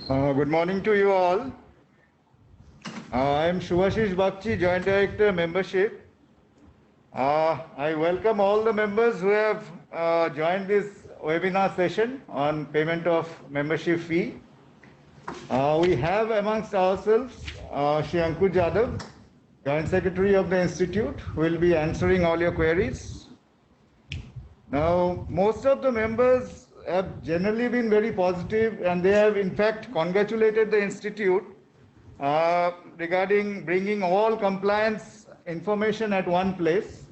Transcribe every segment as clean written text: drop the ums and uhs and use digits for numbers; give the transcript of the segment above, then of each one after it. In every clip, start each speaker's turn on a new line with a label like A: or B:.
A: Good morning to you all. I am Shubhashish Bakchi, Joint Director, Membership. I welcome all the members who have joined this webinar session on payment of membership fee. We have amongst ourselves Shri Ankur Jadhav, Joint Secretary of the Institute, who will be answering all your queries. Now, most of the members have generally been very positive, and they have in fact congratulated the Institute regarding bringing all compliance information at one place,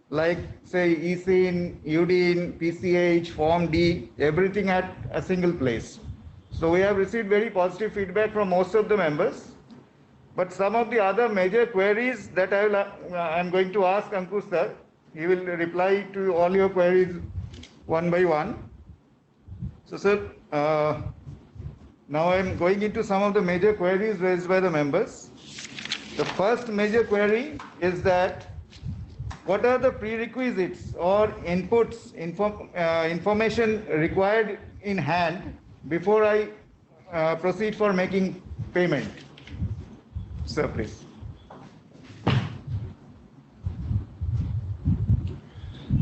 A: like say eSIN, UDIN, PCH, Form D, everything at a single place. So we have received very positive feedback from most of the members. But some of the other major queries that I'm going to ask Ankur sir, he will reply to all your queries one by one. So sir, now I'm going into some of the major queries raised by the members. The first major query is that what are the prerequisites or inputs, information required in hand before I proceed for making payment? Sir, please.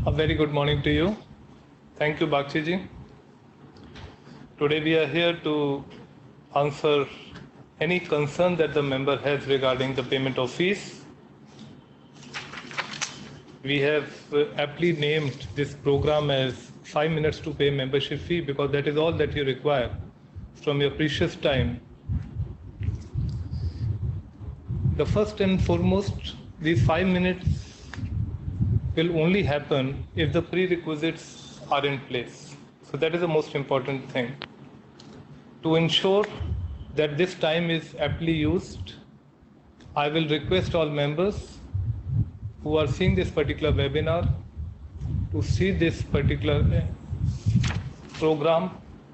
B: A very good morning to you. Thank you, Bakshi ji. Today we are here to answer any concern that the member has regarding the payment of fees. We have aptly named this program as 5 minutes to pay membership fee because that is all that you require from your precious time. The first and foremost, these 5 minutes will only happen if the prerequisites are in place. So that is the most important thing. To ensure that this time is aptly used, I will request all members who are seeing this particular webinar to see this particular program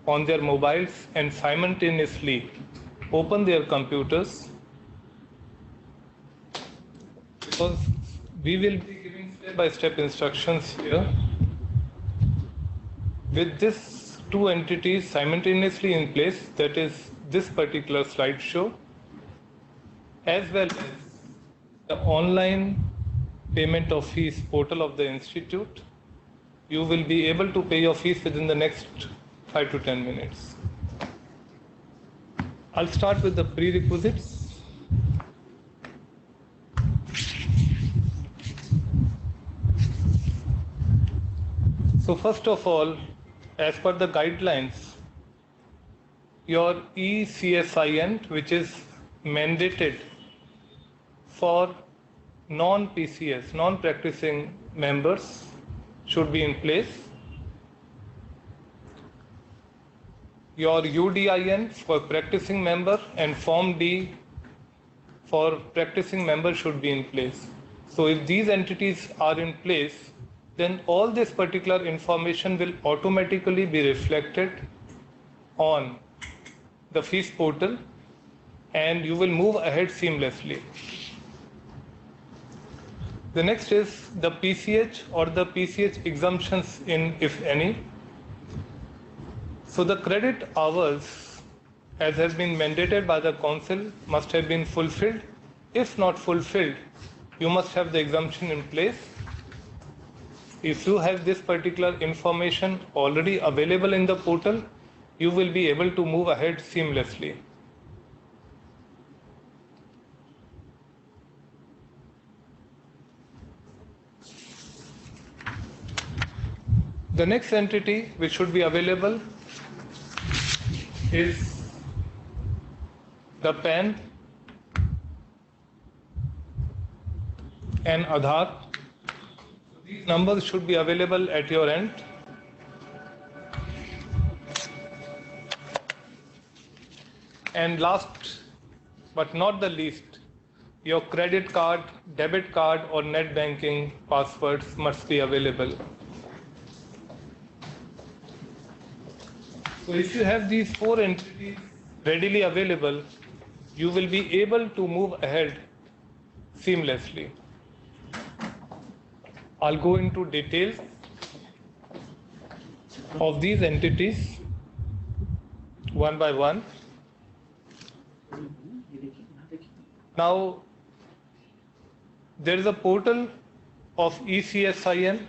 B: on their mobiles and simultaneously open their computers, because we will be giving step-by-step instructions here. With these two entities simultaneously in place, that is this particular slideshow, as well as the online payment of fees portal of the Institute, you will be able to pay your fees within the next 5 to 10 minutes. I'll start with the prerequisites. So first of all, as per the guidelines, your ECSIN, which is mandated for non-PCS, non-practicing members, should be in place. Your UDIN for practicing member and Form D for practicing member should be in place. So if these entities are in place, then all this particular information will automatically be reflected on the fees portal and you will move ahead seamlessly. The next is the PCH or the PCH exemptions in, if any. So the credit hours, as has been mandated by the council, must have been fulfilled. If not fulfilled, you must have the exemption in place. If you have this particular information already available in the portal, you will be able to move ahead seamlessly. The next entity which should be available is the PAN and Aadhaar. These numbers should be available at your end. And last but not the least, your credit card, debit card or net banking passwords must be available. So if you have these 4 entities readily available, you will be able to move ahead seamlessly. I'll go into details of these entities one by one. Now, there is a portal of ECSIN.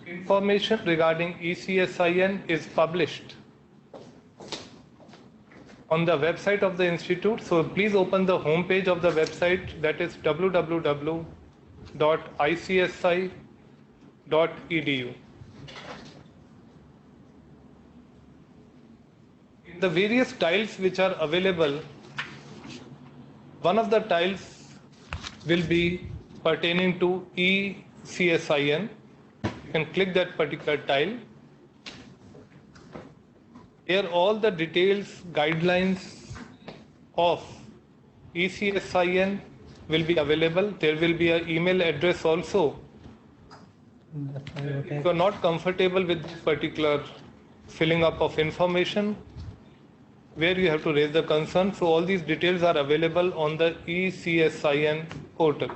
B: Information regarding ECSIN is published on the website of the institute. So please open the home page of the website, that is www.icsi.edu. In the various tiles which are available, one of the tiles will be pertaining to ECSIN. You can click that particular tile. Here all the details, guidelines of ECSIN will be available. There will be an email address also. If you are not comfortable with this particular filling up of information, where you have to raise the concern, so all these details are available on the ECSIN portal.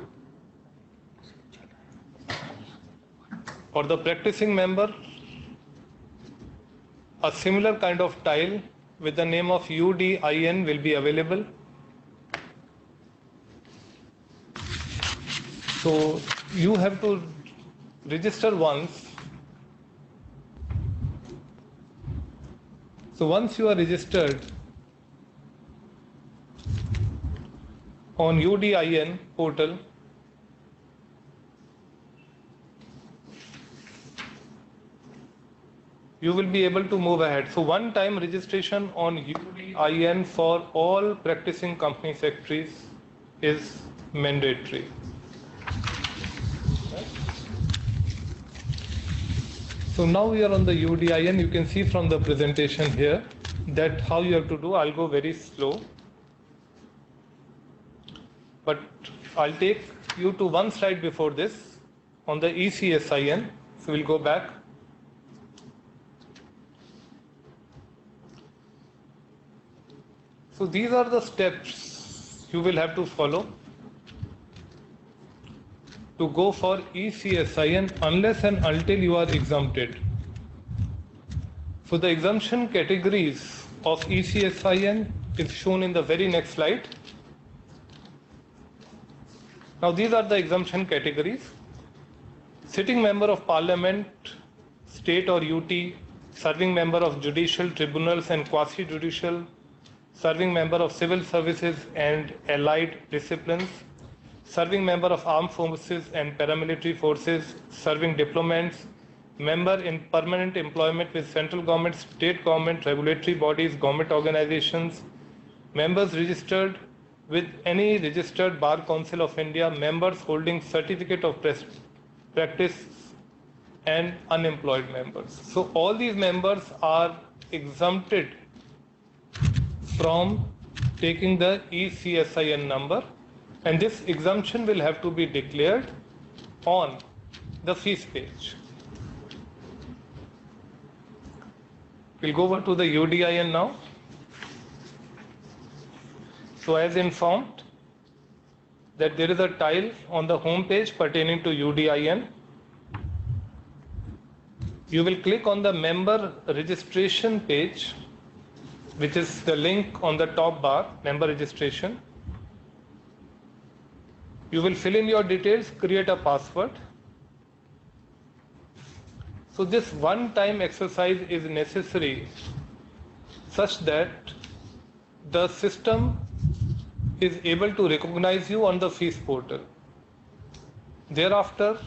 B: For the practicing member, a similar kind of tile with the name of UDIN will be available. So you have to register once. So once you are registered on UDIN portal, you will be able to move ahead. So one-time registration on UDIN for all practicing company secretaries is mandatory. So now we are on the UDIN. You can see from the presentation here that how you have to do. I'll go very slow, but I'll take you to one slide before this on the ECSIN. So we'll go back. So these are the steps you will have to follow to go for ECSIN unless and until you are exempted. So the exemption categories of ECSIN is shown in the very next slide. Now these are the exemption categories: sitting member of parliament, state or UT, serving member of judicial tribunals and quasi-judicial, serving member of civil services and allied disciplines, serving member of armed forces and paramilitary forces, serving diplomats, member in permanent employment with central government, state government, regulatory bodies, government organizations, members registered with any registered Bar Council of India, members holding certificate of practice, and unemployed members. So all these members are exempted from taking the ECSIN number, and this exemption will have to be declared on the fees page. We'll go over to the UDIN now. So as informed that there is a tile on the home page pertaining to UDIN. You will click on the member registration page, which is the link on the top bar, member registration. You will fill in your details, create a password. So this one-time exercise is necessary such that the system is able to recognize you on the fees portal. Thereafter,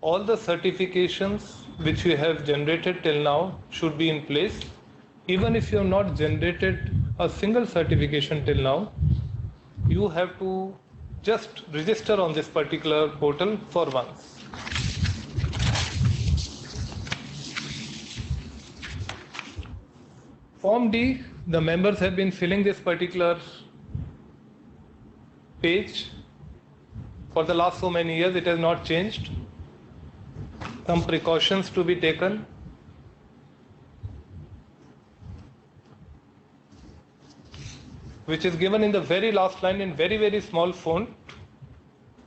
B: all the certifications which you have generated till now should be in place. Even if you have not generated a single certification till now, you have to just register on this particular portal for once. Form D, the members have been filling this particular page for the last so many years. It has not changed. Some precautions to be taken. Which is given in the very last line in very, very small font,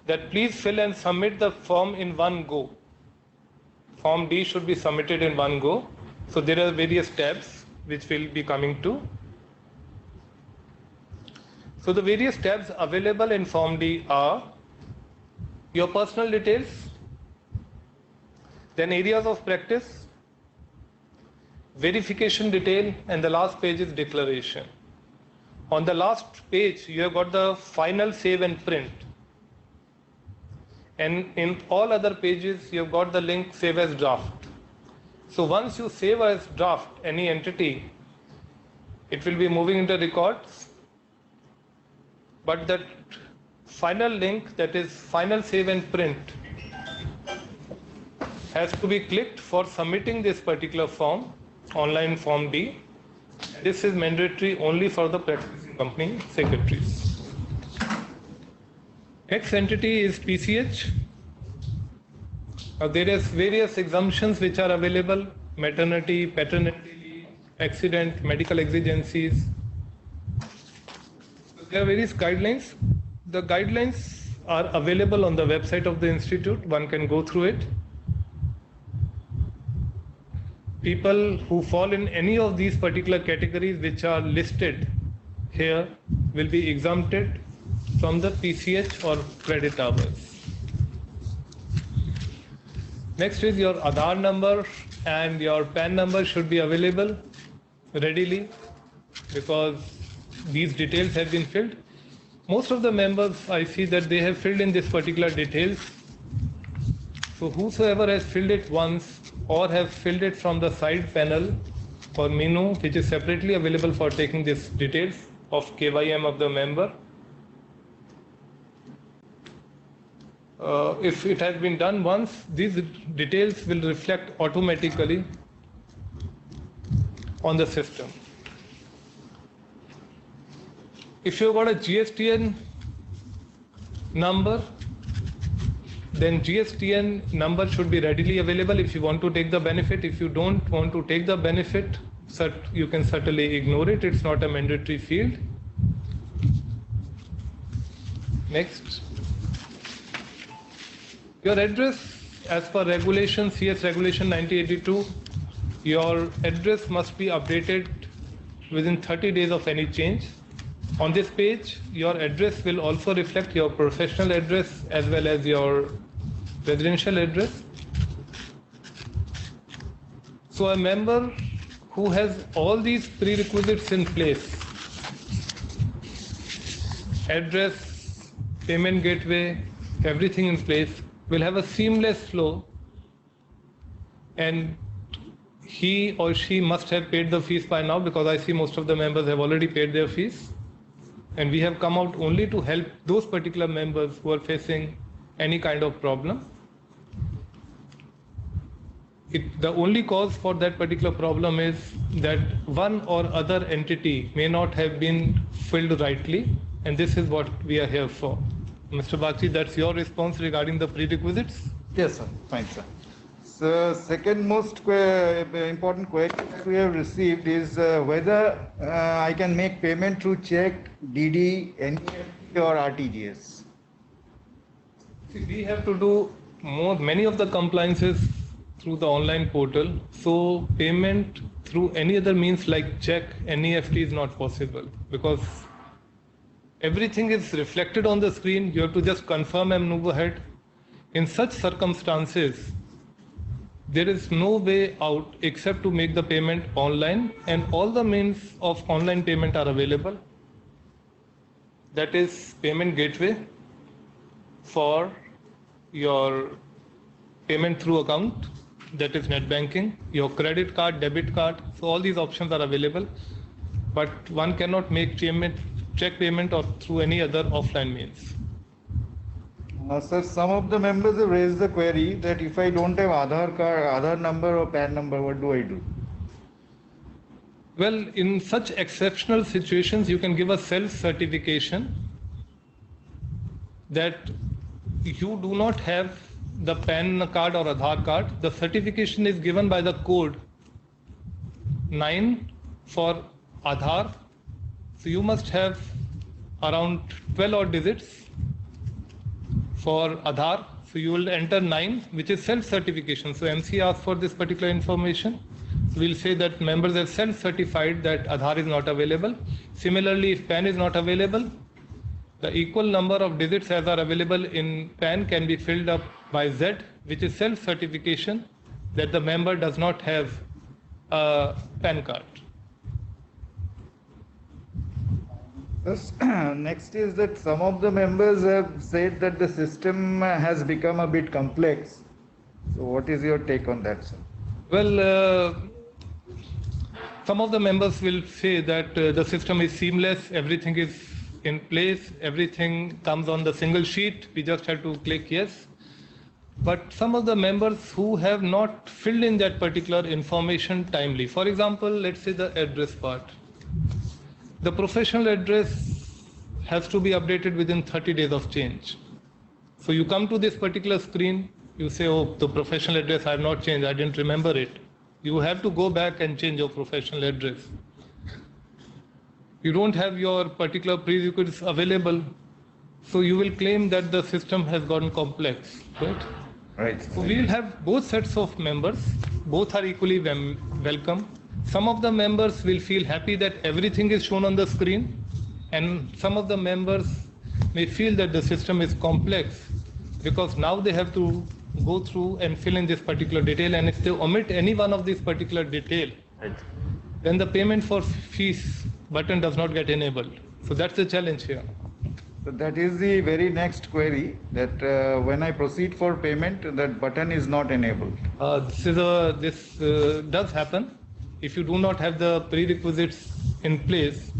B: that please fill and submit the form in one go. Form D should be submitted in one go. So there are various tabs which will be coming to. So the various tabs available in Form D are your personal details, then areas of practice, verification detail, and the last page is declaration. On the last page, you have got the final save and print. And in all other pages, you have got the link save as draft. So once you save as draft any entity, it will be moving into records. But that final link, that is final save and print, has to be clicked for submitting this particular form, online Form D. This is mandatory only for the practicing company secretaries. Next entity is PCH. Now there is various exemptions which are available: maternity, paternity, accident, medical exigencies. So there are various guidelines. The guidelines are available on the website of the institute. One can go through it. People who fall in any of these particular categories which are listed here will be exempted from the PCH or credit hours. Next is your Aadhaar number and your PAN number should be available readily because these details have been filled. Most of the members, I see that they have filled in this particular details. So whosoever has filled it once or have filled it from the side panel or menu, which is separately available for taking these details of KYM of the member, if it has been done once, these details will reflect automatically on the system. If you've got a GSTN number, then GSTN number should be readily available if you want to take the benefit. If you don't want to take the benefit, you can certainly ignore it. It's not a mandatory field. Next. Your address, as per regulation, CS Regulation 9082, your address must be updated within 30 days of any change. On this page, your address will also reflect your professional address as well as your residential address. So a member who has all these prerequisites in place, address, payment gateway, everything in place, will have a seamless flow, and he or she must have paid the fees by now, because I see most of the members have already paid their fees. And we have come out only to help those particular members who are facing any kind of problem. The only cause for that particular problem is that one or other entity may not have been filled rightly, and this is what we are here for. Mr. Bagchi, that's your response regarding the prerequisites?
A: Yes, sir. Fine, sir. So, second most important question that we have received is whether I can make payment through check, DD, NEFT or RTGS.
B: See, we have to do many of the compliances through the online portal. So payment through any other means like check, NEFT is not possible, because everything is reflected on the screen. You have to just confirm and move ahead. In such circumstances, there is no way out except to make the payment online, and all the means of online payment are available. That is payment gateway for your payment through account, that is net banking, your credit card, debit card. So all these options are available, but one cannot make check payment or through any other offline means.
A: Sir, some of the members have raised the query that if I don't have Aadhaar number or PAN number, what do I do?
B: Well, in such exceptional situations, you can give a self-certification that you do not have the PAN card or Aadhaar card. The certification is given by the code 9 for Aadhaar. So you must have around 12 odd digits for Aadhaar So you will enter 9, which is self-certification. So MC asks for this particular information. So we'll say that members have self-certified that Aadhaar is not available. Similarly, if PAN is not available, the equal number of digits as are available in PAN can be filled up by Z, which is self-certification that the member does not have a PAN card.
A: Yes. Next is that some of the members have said that the system has become a bit complex. So what is your take on that, sir?
B: Well, some of the members will say that the system is seamless, everything is in place, everything comes on the single sheet, we just have to click yes. But some of the members who have not filled in that particular information timely, for example, let's say the address part. The professional address has to be updated within 30 days of change. So you come to this particular screen, you say, oh, the professional address I have not changed, I didn't remember it. You have to go back and change your professional address. You don't have your particular prerequisites available, so you will claim that the system has gotten complex, right?
A: Right.
B: So we will have both sets of members, both are equally welcome. Some of the members will feel happy that everything is shown on the screen, and some of the members may feel that the system is complex because now they have to go through and fill in this particular detail, and if they omit any one of these particular detail,
A: Right.
B: then the payment for fees button does not get enabled. So that's the challenge here.
A: So that is the very next query, that when I proceed for payment, that button is not enabled.
B: This does happen if you do not have the prerequisites in place.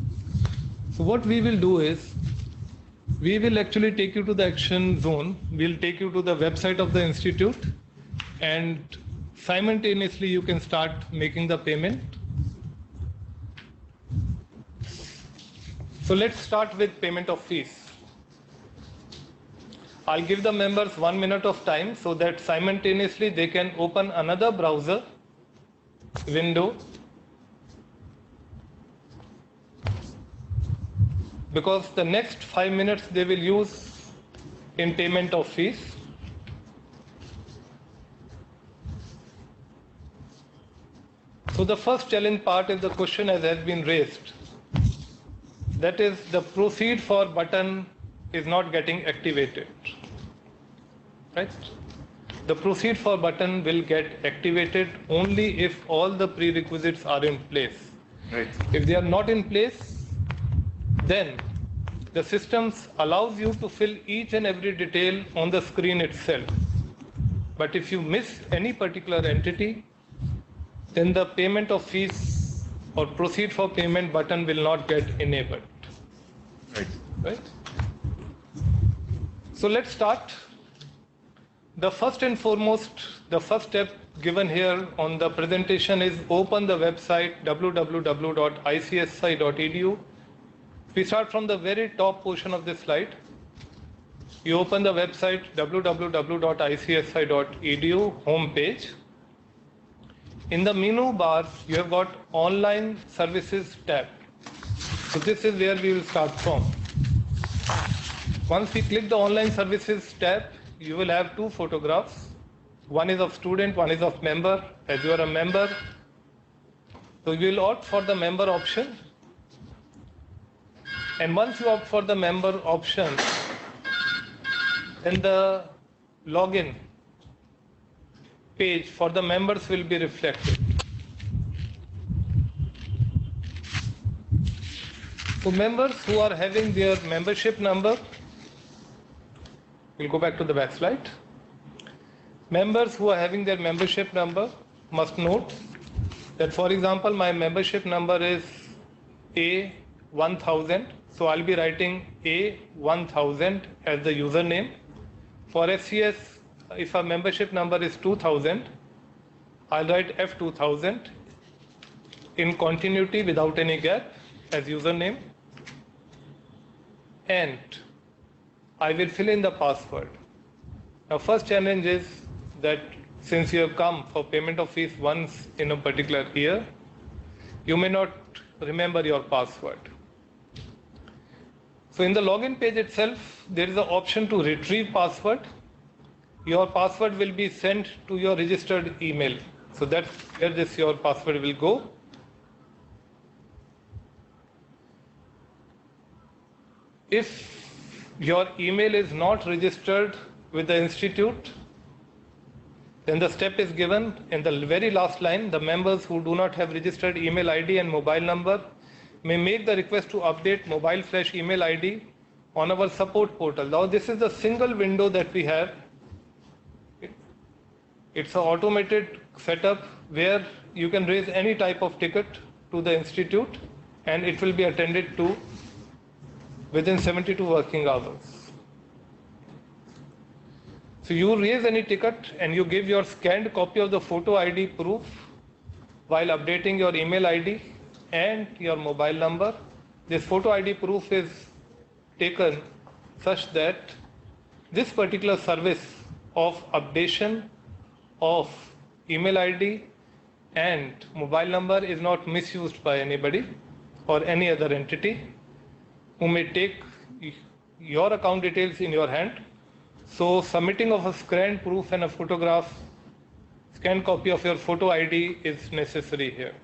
B: So what we will do is, we will actually take you to the action zone. We'll take you to the website of the institute, and simultaneously you can start making the payment. So let's start with payment of fees. I'll give the members 1 minute of time so that simultaneously they can open another browser window, because the next 5 minutes they will use in payment of fees. So the first challenge part is the question as has been raised. That is, the proceed for button is not getting activated, right? The proceed for button will get activated only if all the prerequisites are in place.
A: Right.
B: If they are not in place, then the system allows you to fill each and every detail on the screen itself. But if you miss any particular entity, then the payment of fees or proceed for payment button will not get enabled.
A: Right.
B: Right? So let's start. The first and foremost, the first step given here on the presentation is open the website www.icsi.edu. We start from the very top portion of this slide. You open the website www.icsi.edu home page. In the menu bar, you have got online services tab. So this is where we will start from. Once we click the online services tab, you will have two photographs. One is of student, one is of member. As you are a member, so you will opt for the member option. And once you opt for the member option, then the login page for the members will be reflected. So members who are having their membership number, we'll go back to the back slide. Members who are having their membership number must note that, for example, my membership number is A1000. So I'll be writing A1000 as the username. For SCS, if our membership number is 2000, I'll write F2000 in continuity without any gap as username. And I will fill in the password. Now, first challenge is that since you have come for payment of fees once in a particular year, you may not remember your password. So in the login page itself, there is an option to retrieve password. your password will be sent to your registered email. So that's where this your password will go. If your email is not registered with the institute, then the step is given in the very last line. The members who do not have registered email ID and mobile number may make the request to update mobile flash email ID on our support portal. Now this is the single window that we have. It's an automated setup where you can raise any type of ticket to the institute and it will be attended to within 72 working hours. So you raise any ticket and you give your scanned copy of the photo ID proof while updating your email ID and your mobile number. This photo ID proof is taken such that this particular service of updation of email ID and mobile number is not misused by anybody or any other entity who may take your account details in your hand. So submitting of a scanned proof and a photograph, scanned copy of your photo ID is necessary here.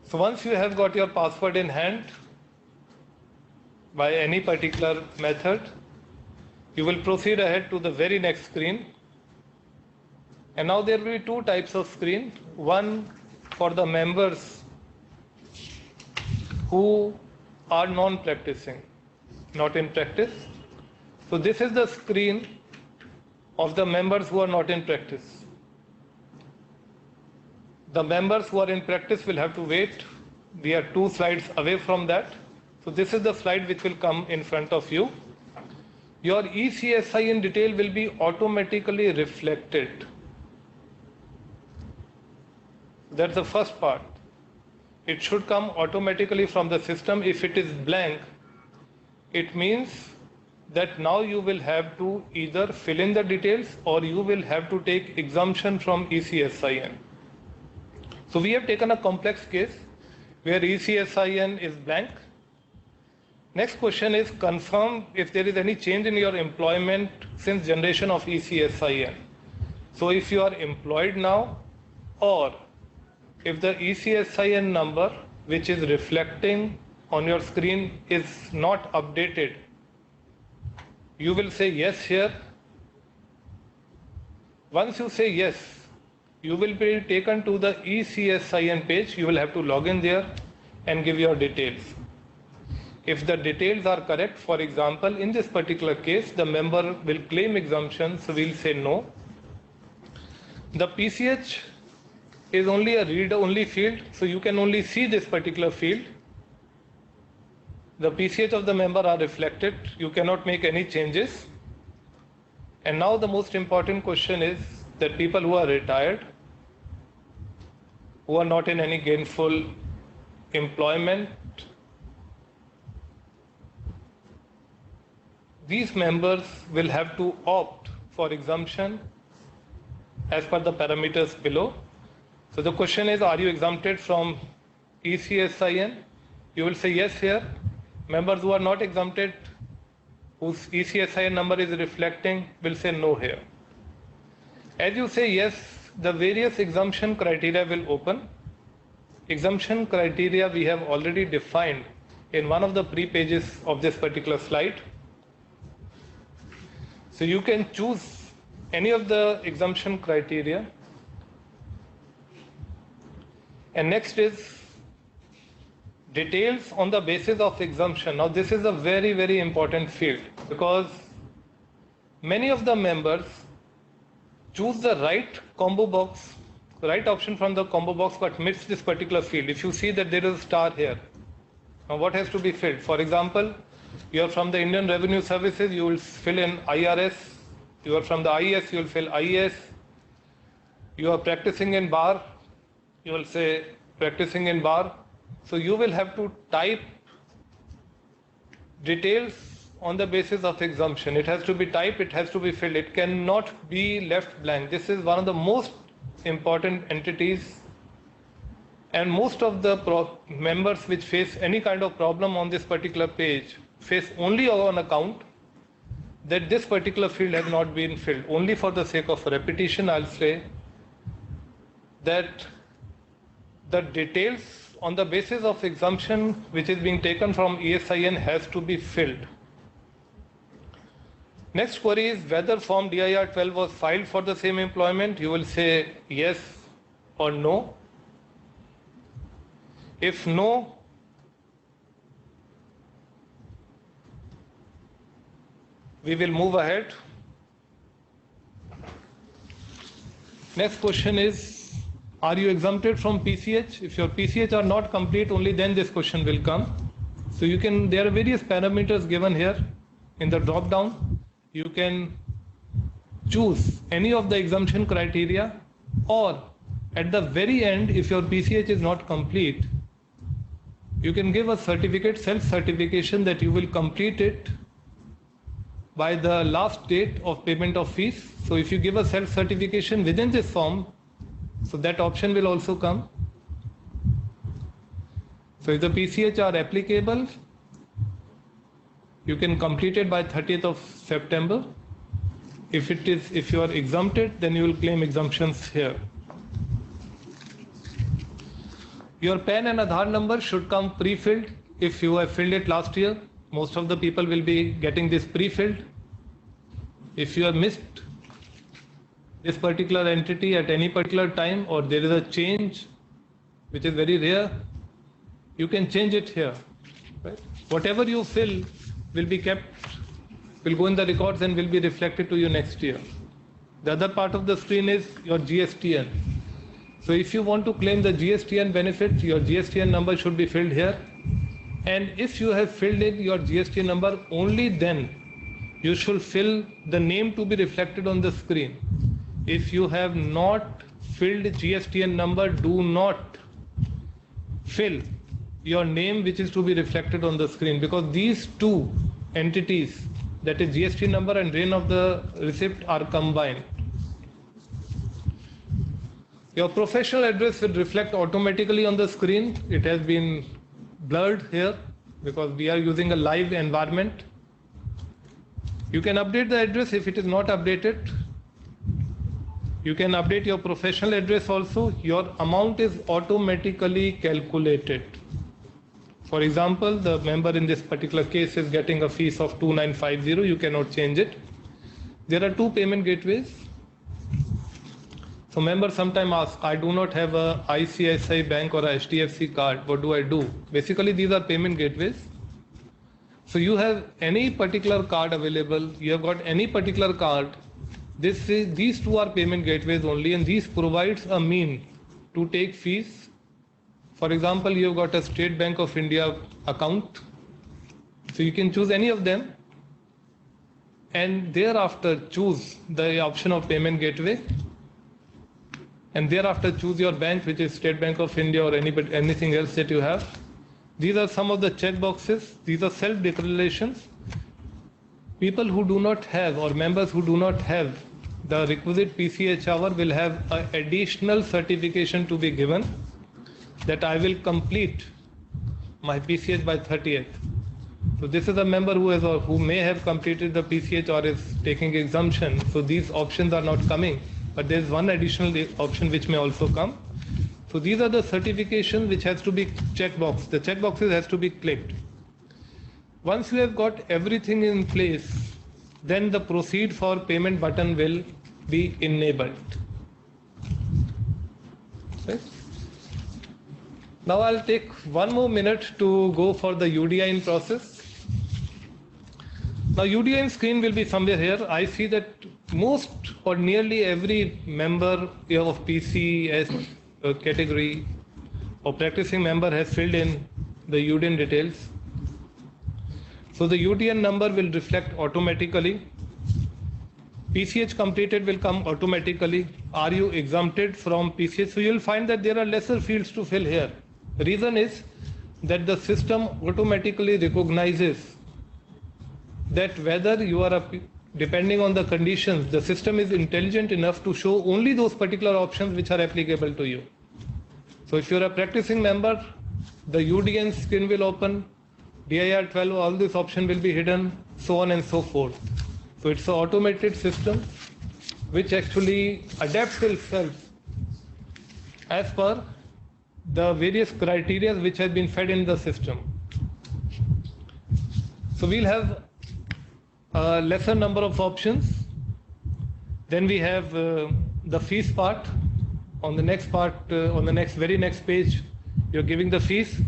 B: So once you have got your password in hand by any particular method, you will proceed ahead to the very next screen. And now there will be two types of screen. One for the members who are non-practicing, not in practice. So this is the screen of the members who are not in practice. The members who are in practice will have to wait. We are 2 slides away from that. So this is the slide which will come in front of you. Your ECSIN detail will be automatically reflected. That's the first part. It should come automatically from the system. If it is blank, it means that now you will have to either fill in the details or you will have to take exemption from ECSIN. So we have taken a complex case where ECSIN is blank. Next question is confirm if there is any change in your employment since generation of ECSIN. So if you are employed now, or if the ECSIN number which is reflecting on your screen is not updated, you will say yes here. Once you say yes, you will be taken to the ECSIN page. You will have to log in there and give your details. If the details are correct, for example, in this particular case, the member will claim exemption, so we'll say no. The PCH is only a read-only field, so you can only see this particular field. The PCH of the member are reflected. You cannot make any changes. And now the most important question is that people who are retired, who are not in any gainful employment, these members will have to opt for exemption as per the parameters below. So the question is, are you exempted from ECSIN? You will say yes here. Members who are not exempted, whose ECSIN number is reflecting, will say no here. As you say yes, the various exemption criteria will open. Exemption criteria we have already defined in one of the pre-pages of this particular slide. So you can choose any of the exemption criteria. And next is details on the basis of exemption. Now this is a very, very important field because many of the members choose the right combo box, right option from the combo box, but miss this particular field. If you see that there is a star here, now what has to be filled? For example, you are from the Indian Revenue Services, you will fill in IRS. You are from the IES, you will fill IES. You are practicing in bar, you will say practicing in bar. So you will have to type details on the basis of exemption. It has to be typed, it has to be filled. It cannot be left blank. This is one of the most important entities, and most of the members which face any kind of problem on this particular page face only on account that this particular field has not been filled. Only for the sake of repetition, I'll say that the details on the basis of exemption which is being taken from ESIN has to be filled. Next query is whether form DIR 12 was filed for the same employment. You will say yes or no. If no, we will move ahead. Next question is, are you exempted from PCH? If your PCH are not complete, only then this question will come. So you can, there are various parameters given here in the drop down. You can choose any of the exemption criteria, or at the very end, if your PCH is not complete, you can give a certificate, self-certification that you will complete it by the last date of payment of fees. So if you give a self-certification within this form, so that option will also come. So if the PCH are applicable, you can complete it by 30th of September. If you are exempted, then you will claim exemptions here. Your PAN and Aadhaar number should come pre-filled. If you have filled it last year, most of the people will be getting this pre-filled. If you have missed this particular entity at any particular time, or there is a change which is very rare, you can change it here. Right? Whatever you fill will be kept, will go in the records and will be reflected to you next year. The other part of the screen is your GSTN. So if you want to claim the GSTN benefit, your GSTN number should be filled here. And if you have filled in your GSTN number, only then you should fill the name to be reflected on the screen. If you have not filled GSTN number, do not fill your name which is to be reflected on the screen, because these two entities, that is GST number and REN of the receipt, are combined. Your professional address will reflect automatically on the screen. It has been blurred here because we are using a live environment. You can update the address if it is not updated. You can update your professional address also. Your amount is automatically calculated. For example, the member in this particular case is getting a fees of 2950. You cannot change it. There are two payment gateways. So members sometimes ask, I do not have a ICICI Bank or a HDFC card. What do I do? Basically, these are payment gateways. So you have any particular card available. You have got any particular card. These two are payment gateways only, and these provides a mean to take fees. For example, you have got a State Bank of India account. So you can choose any of them, and thereafter choose the option of payment gateway, and thereafter choose your bank, which is State Bank of India or anything else that you have. These are some of the check boxes. These are self-declarations. People who do not have, or members who do not have the requisite PCH hour, will have an additional certification to be given that I will complete my PCH by 30th. So this is a member who has, or who may have completed the PCH or is taking exemption. So these options are not coming, but there is one additional option which may also come. So these are the certifications which has to be checkbox. The checkboxes has to be clicked. Once you have got everything in place, then the proceed for payment button will be enabled. Right? Now I'll take one more minute to go for the UDIN process. Now UDIN screen will be somewhere here. I see that most or nearly every member of PCS category or practicing member has filled in the UDIN details. So the UDIN number will reflect automatically. PCH completed will come automatically. Are you exempted from PCH? So you'll find that there are lesser fields to fill here. The reason is that the system automatically recognizes that whether you are depending on the conditions, the system is intelligent enough to show only those particular options which are applicable to you. So if you're a practicing member, the UDIN screen will open, DIR 12, all this option will be hidden, so on and so forth. So it's an automated system which actually adapts itself as per the various criteria which have been fed in the system. So we'll have a lesser number of options. Then we have the fees part. On the next part, on the very next page, you're giving the fees.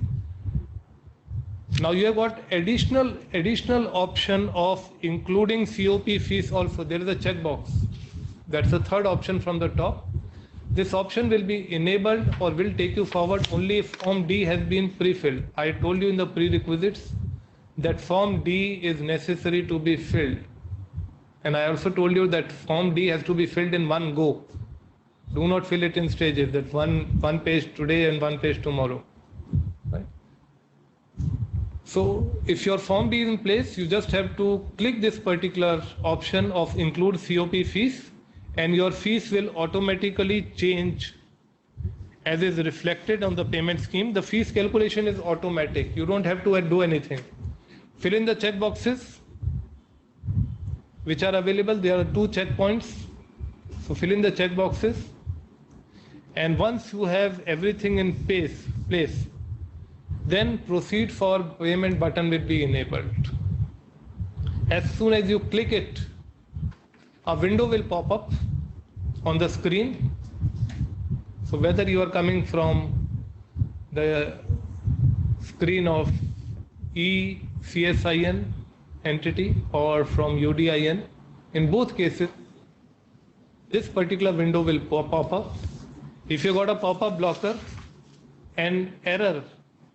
B: Now you have got additional option of including COP fees also. There is a checkbox. That's the third option from the top. This option will be enabled or will take you forward only if Form D has been pre-filled. I told you in the prerequisites that Form D is necessary to be filled. And I also told you that Form D has to be filled in one go. Do not fill it in stages, that one page today and one page tomorrow. Right? So if your Form D is in place, you just have to click this particular option of include COP fees, and your fees will automatically change as is reflected on the payment scheme. The fees calculation is automatic. You don't have to do anything. Fill in the check boxes which are available. There are 2 checkpoints. So fill in the check boxes. And once you have everything in place, then proceed for payment button will be enabled. As soon as you click it, a window will pop up on the screen. So whether you are coming from the screen of eCSIN entity or from UDIN, in both cases, this particular window will pop up. If you got a pop-up blocker, an error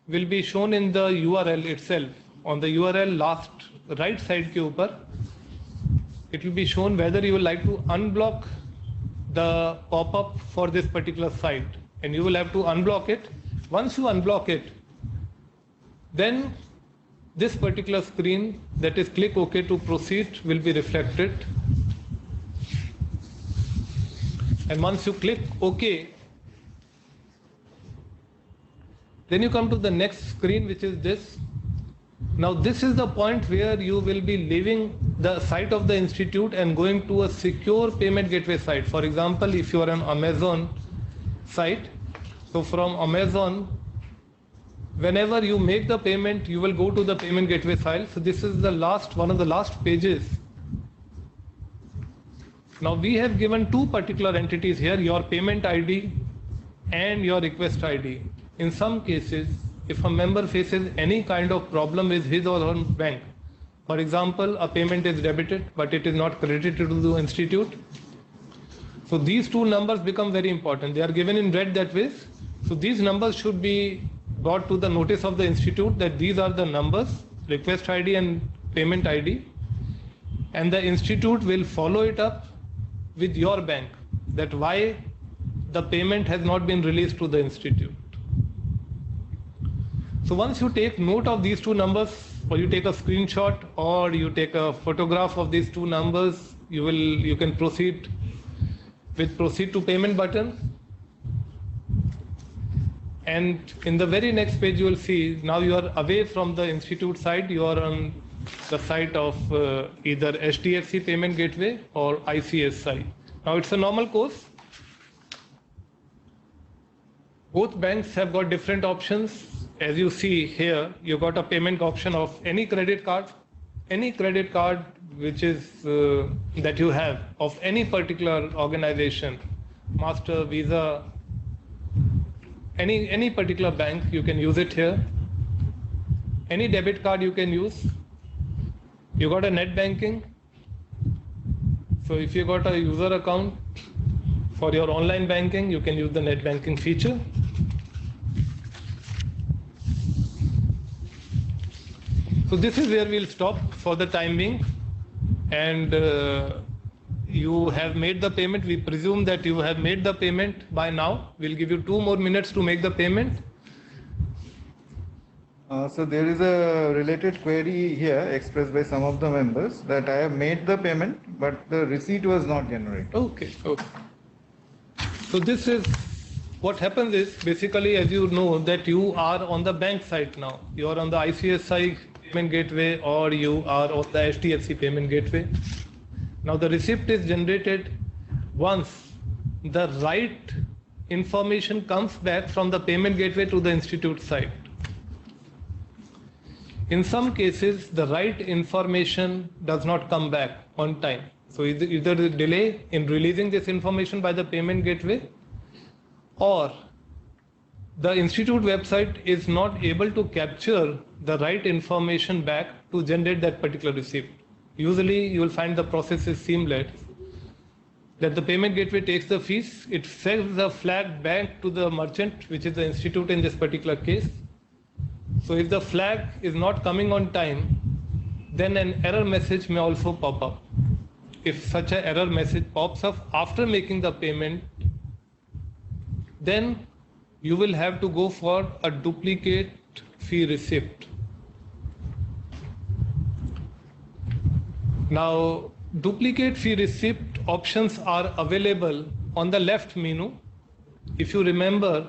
B: will be shown in the URL itself. On the URL last right side ke upar, it will be shown whether you would like to unblock the pop-up for this particular site, and you will have to unblock it. Once you unblock it, then this particular screen, that is click OK to proceed, will be reflected. And once you click OK, then you come to the next screen, which is this. Now this is the point where you will be leaving the site of the institute and going to a secure payment gateway site. For example, if you are on Amazon site, so from Amazon, whenever you make the payment, you will go to the payment gateway file. So this is the one of the last pages. Now we have given 2 particular entities here, your payment ID and your request ID. In some cases, if a member faces any kind of problem with his or her bank, for example, a payment is debited but it is not credited to the institute, so these 2 numbers become very important. They are given in red that way. So these numbers should be brought to the notice of the institute that these are the numbers, request ID and payment ID, and the institute will follow it up with your bank that why the payment has not been released to the institute. So once you take note of these 2 numbers, or you take a screenshot, or you take a photograph of these 2 numbers, you can proceed with proceed to payment button. And in the very next page, you will see now you are away from the institute side, you are on the site of either HDFC Payment Gateway or ICSI. Now it's a normal course. Both banks have got different options. As you see here, you got a payment option of any credit card which is that you have of any particular organization, Master, Visa, any particular bank, you can use it here. Any debit card you can use. You got a net banking. So if you got a user account for your online banking, you can use the net banking feature. So this is where we'll stop for the time being, and you have made the payment. We presume that you have made the payment by now. We'll give you 2 more minutes to make the payment.
A: So there is a related query here expressed by some of the members that I have made the payment, but the receipt was not generated.
B: Okay. So this is what happens is basically, as you know, that you are on the bank side now. You are on the ICSI Payment Gateway or you are on the HDFC Payment Gateway. Now the receipt is generated once the right information comes back from the payment gateway to the institute site. In some cases, the right information does not come back on time. So either the delay in releasing this information by the payment gateway, or the institute website is not able to capture the right information back to generate that particular receipt. Usually you will find the process is seamless, that the payment gateway takes the fees, it sends the flag back to the merchant, which is the institute in this particular case. So if the flag is not coming on time, then an error message may also pop up. If such an error message pops up after making the payment, then you will have to go for a duplicate fee receipt. Now, duplicate fee receipt options are available on the left menu. If you remember,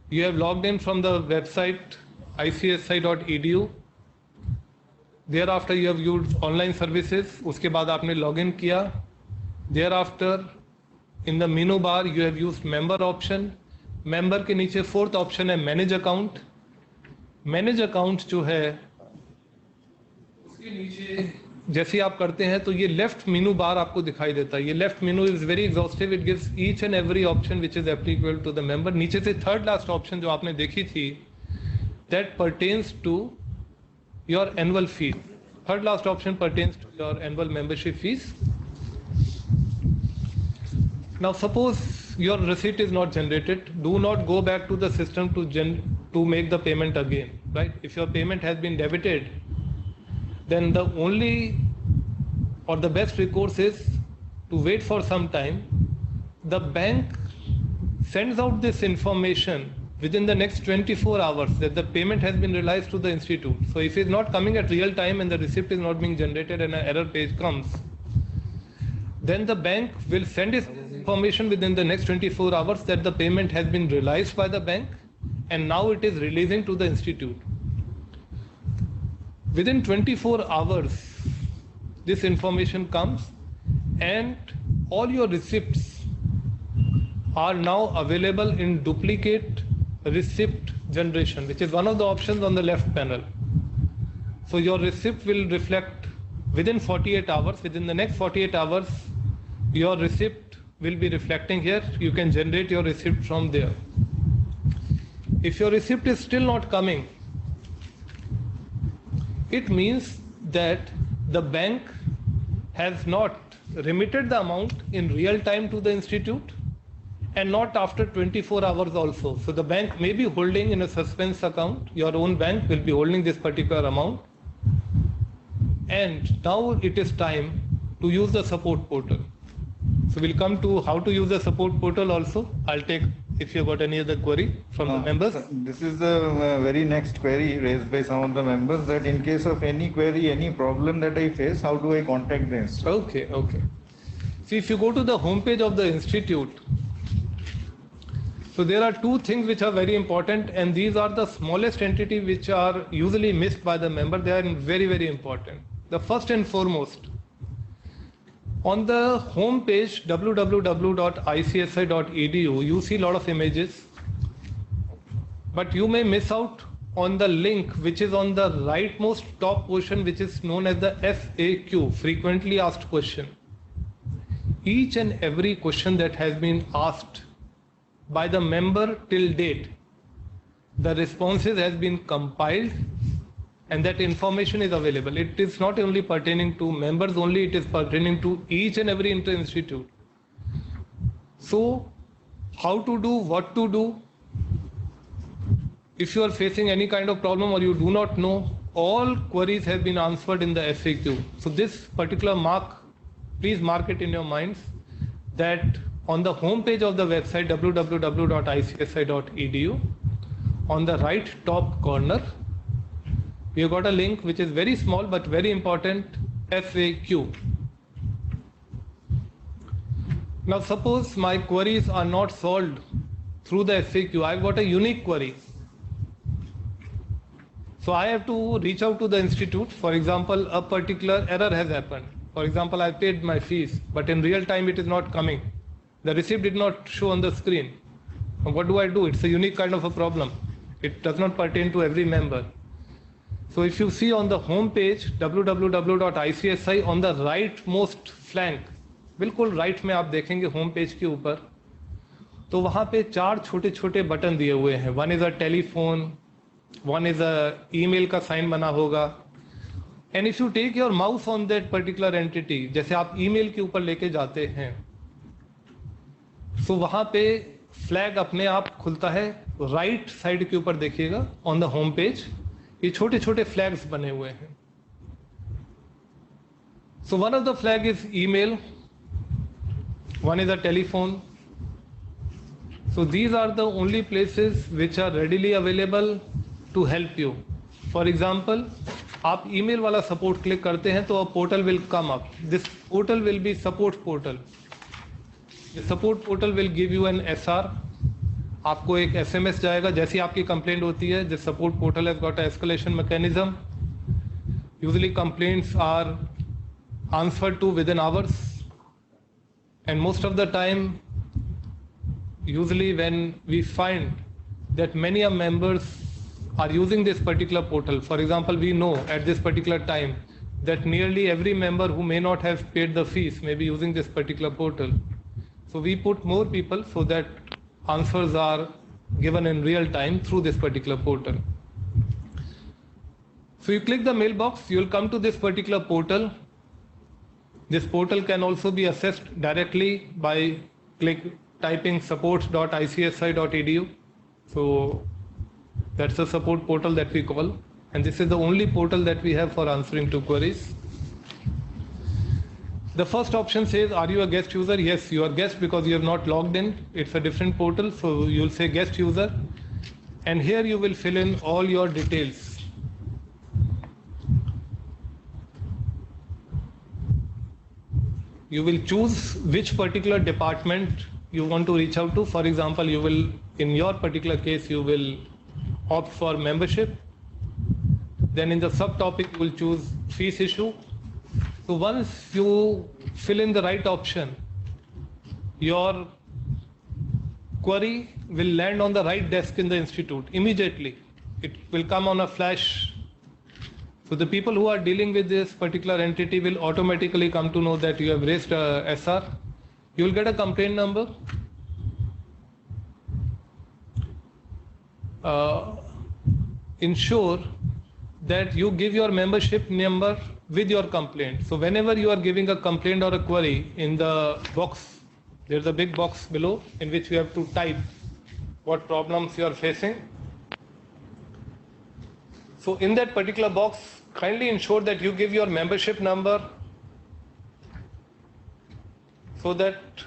B: you have logged in from the website icsi.edu. Thereafter you have used online services. उसके बाद आपने login किया. Thereafter, in the menu bar you have used member option. Member के नीचे fourth option है manage account. Manage account जो है उसके नीचे जैसे आप करते हैं तो ये लेफ्ट मेनू बार आपको दिखाई देता है. ये left menu is very exhaustive, it gives each and every option which is applicable to the member. नीचे से थर्ड लास्ट ऑप्शन जो आपने देखी थी, that pertains to your annual fees. Third last option pertains to your annual membership fees. Now suppose your receipt is not generated, do not go back to the system to make the payment again, right? If your payment has been debited, then the only or the best recourse is to wait for some time. The bank sends out this information within the next 24 hours that the payment has been realized to the institute. So if it's not coming at real time and the receipt is not being generated and an error page comes, then the bank will send this information within the next 24 hours that the payment has been realized by the bank and now it is releasing to the institute. Within 24 hours, this information comes and all your receipts are now available in duplicate receipt generation, which is one of the options on the left panel. So your receipt will reflect within 48 hours. Within the next 48 hours, your receipt will be reflecting here. You can generate your receipt from there. If your receipt is still not coming, it means that the bank has not remitted the amount in real time to the institute and not after 24 hours also. So the bank may be holding in a suspense account. Your own bank will be holding this particular amount. And now it is time to use the support portal. So we'll come to how to use the support portal also. I'll take if you've got any other query from the members.
A: This is the very next query raised by some of the members, that in case of any query, any problem that I face, how do I contact the institute?
B: Okay. See, if you go to the homepage of the institute, so there are two things which are very important, and these are the smallest entity which are usually missed by the member. They are very, very important. The first and foremost, on the home page www.icsi.edu, you see a lot of images, but you may miss out on the link which is on the rightmost top portion, which is known as the FAQ, frequently asked question. Each and every question that has been asked by the member till date, the responses has been compiled and that information is available. It is not only pertaining to members only, it is pertaining to each and every inter-institute. So, how to do, what to do, if you are facing any kind of problem or you do not know, all queries have been answered in the FAQ. So this particular mark, please mark it in your minds, that on the home page of the website www.icsi.edu, on the right top corner, we have got a link which is very small but very important, FAQ. Now suppose my queries are not solved through the FAQ. I've got a unique query. So I have to reach out to the institute. For example, a particular error has happened. For example, I paid my fees, but in real time it is not coming. The receipt did not show on the screen. And what do I do? It's a unique kind of a problem. It does not pertain to every member. So if you see on the home page www.icsi, on the rightmost flank, बिल्कुल right में आप देखेंगे home page के ऊपर, तो वहाँ पे 4 छोटे छोटे बटन दिए हुए हैं. One is a telephone, one is a email का साइन बना होगा. And if you take your mouse on that particular entity, जैसे आप ईमेल के ऊपर लेके जाते हैं, तो वहाँ पे फ्लैग अपने आप खुलता है. राइट साइड के ऊपर देखिएगा ऑन द होम पेज, ये छोटे छोटे फ्लैग्स बने हुए हैं. So one of the flag is email, one is a telephone. So these are the only places which are readily available to help you. For example, आप email वाला support click करते हैं तो a portal will come up. This portal will be support portal. The support portal will give you an SR. आपको एक SMS जाएगा जैसी आपकी complaint होती है. This support portal has got a escalation mechanism. Usually complaints are answered to within hours. And most of the time, usually when we find that many members are using this particular portal, for example, we know at this particular time that nearly every member who may not have paid the fees may be using this particular portal. So we put more people so that answers are given in real time through this particular portal. So you click the mailbox, you will come to this particular portal. This portal can also be accessed directly by typing support.icsi.edu. So that's the support portal that we call, and this is the only portal that we have for answering to queries. The first option says, are you a guest user? Yes, you are guest because you have not logged in. It's a different portal, so you'll say guest user, and here you will fill in all your details. You will choose which particular department you want to reach out to. For example, you will, in your particular case, you will opt for membership. Then in the subtopic, you will choose fees issue. So once you fill in the right option, your query will land on the right desk in the institute immediately. It will come on a flash. So the people who are dealing with this particular entity will automatically come to know that you have raised a SR. You will get a complaint number. Ensure that you give your membership number with your complaint. So whenever you are giving a complaint or a query, in the box, there is a big box below in which you have to type what problems you are facing. So in that particular box, kindly ensure that you give your membership number so that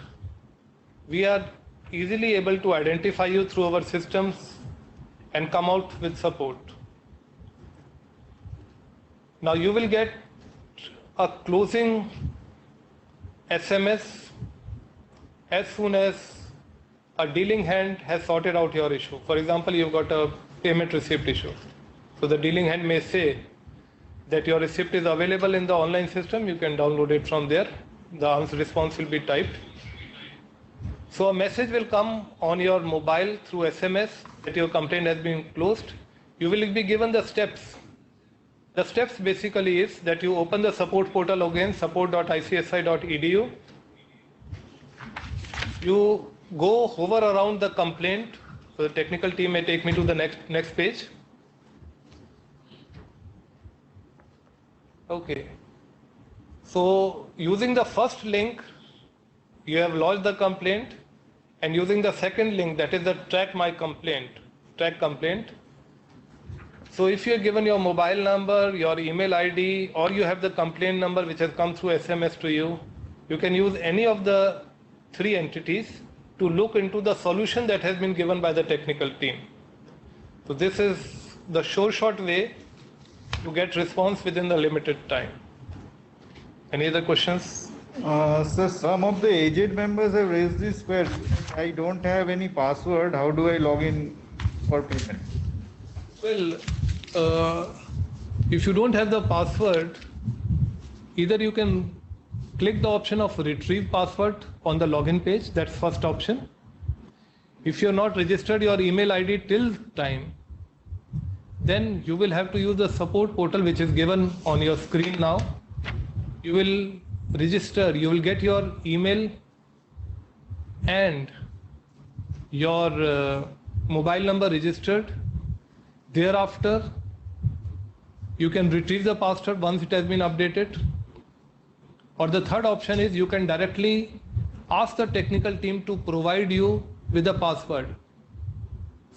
B: we are easily able to identify you through our systems and come out with support. Now you will get a closing SMS as soon as a dealing hand has sorted out your issue. For example, you've got a payment receipt issue. So the dealing hand may say that your receipt is available in the online system, you can download it from there. The answer response will be typed. So a message will come on your mobile through SMS that your complaint has been closed. You will be given the steps. The steps basically is that you open the support portal again, support.icsi.edu. You go hover around the complaint. So the technical team may take me to the next page. Okay. So using the first link, you have lodged the complaint, and using the second link, that is the track complaint. So if you are given your mobile number, your email ID, or you have the complaint number which has come through SMS to you, you can use any of the three entities to look into the solution that has been given by the technical team. So this is the short way to get response within the limited time. Any other questions?
A: Sir, some of the aged members have raised this query. I don't have any password. How do I log in for payment?
B: Well, if you don't have the password, either you can click the option of retrieve password on the login page. That's first option. If you're not registered your email ID till time, then you will have to use the support portal which is given on your screen now. You will register, you will get your email and your mobile number registered. Thereafter, you can retrieve the password once it has been updated. Or the third option is you can directly ask the technical team to provide you with the password.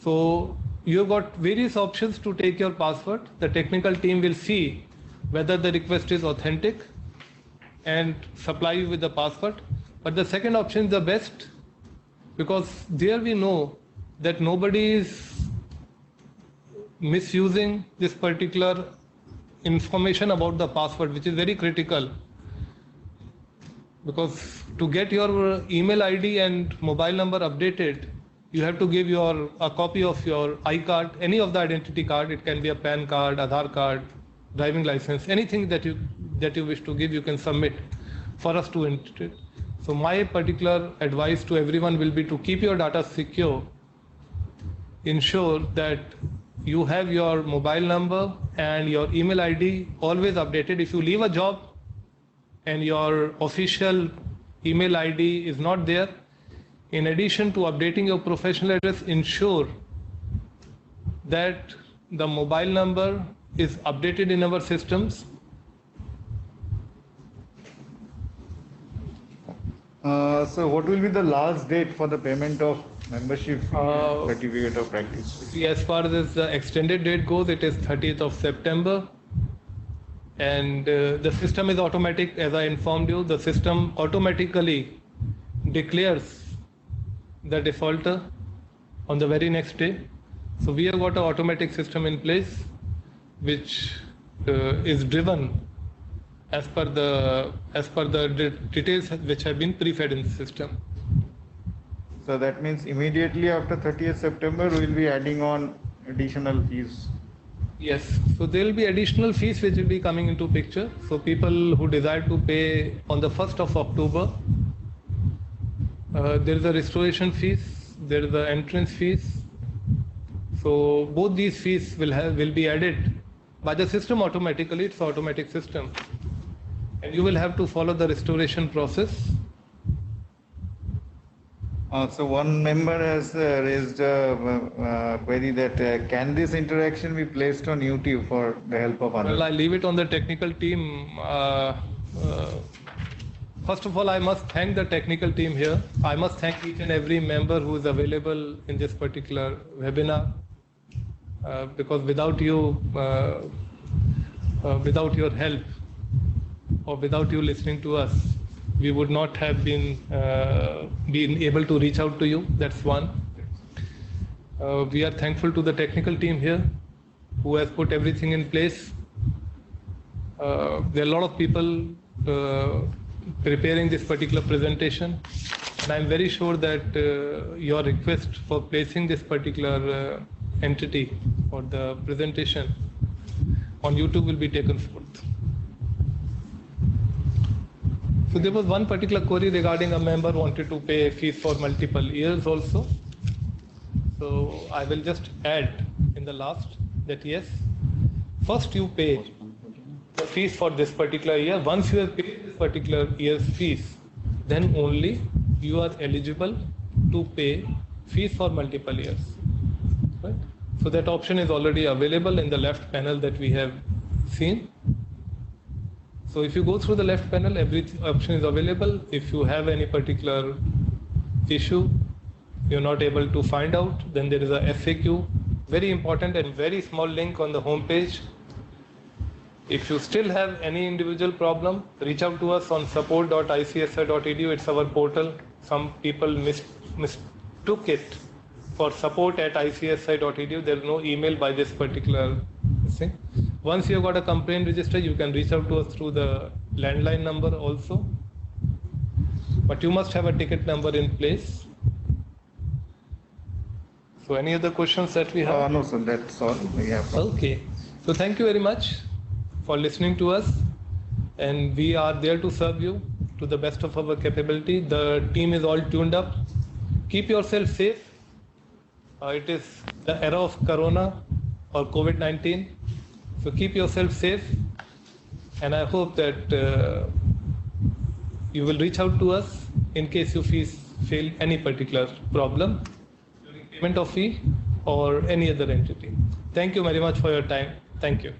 B: So you've got various options to take your password. The technical team will see whether the request is authentic and supply you with the password. But the second option is the best, because there we know that nobody is misusing this particular information about the password, which is very critical. Because to get your email ID and mobile number updated, you have to give a copy of your iCard, any of the identity card. It can be a PAN card, Aadhaar card, driving license, anything that you wish to give, you can submit for us to enter it. So my particular advice to everyone will be to keep your data secure. Ensure that you have your mobile number and your email ID always updated. If you leave a job and your official email ID is not there, in addition to updating your professional address, ensure that the mobile number is updated in our systems.
A: So what will be the last date for the payment of membership certificate of practice?
B: See, as far as the extended date goes, it is 30th of September. And the system is automatic, as I informed you. The system automatically declares the defaulter on the very next day. So we have got an automatic system in place which is driven as per the details which have been pre-fed in the system.
A: So that means immediately after 30th September we will be adding on additional fees.
B: Yes, so there will be additional fees which will be coming into picture. So people who desire to pay on the 1st of October, there is a restoration fees, there is the entrance fees. So both these fees will be added by the system automatically. It's an automatic system, and you will have to follow the restoration process.
A: So one member has raised a query that can this interaction be placed on YouTube for the help of others?
B: Well, I leave it on the technical team. First of all, I must thank the technical team here. I must thank each and every member who is available in this particular webinar. Because without you, without your help, or without you listening to us, we would not have been able to reach out to you. That's one. We are thankful to the technical team here who has put everything in place. There are a lot of people preparing this particular presentation, and I'm very sure that your request for placing this particular entity or the presentation on YouTube will be taken forth. So there was one particular query regarding a member wanted to pay fees for multiple years also. So I will just add in the last that yes, first you pay the fees for this particular year. Once you have paid this particular year's fees, then only you are eligible to pay fees for multiple years. Right? So that option is already available in the left panel that we have seen. So if you go through the left panel, every option is available. If you have any particular issue you're not able to find out, then there is a FAQ, very important and very small link on the home page. If you still have any individual problem, reach out to us on support.icsi.edu. It's our portal. Some people mistook it for support@icsi.edu. There is no email by this particular thing. Once you have got a complaint register, you can reach out to us through the landline number also. But you must have a ticket number in place. So any other questions that we have?
A: No, sir, that's all we have.
B: Okay. So thank you very much for listening to us, and we are there to serve you. to the best of our capability. The team is all tuned up. Keep yourself safe. It is the era of Corona or COVID-19. So keep yourself safe. And I hope that you will reach out to us in case you feel any particular problem during payment of fee or any other entity. Thank you very much for your time. Thank you.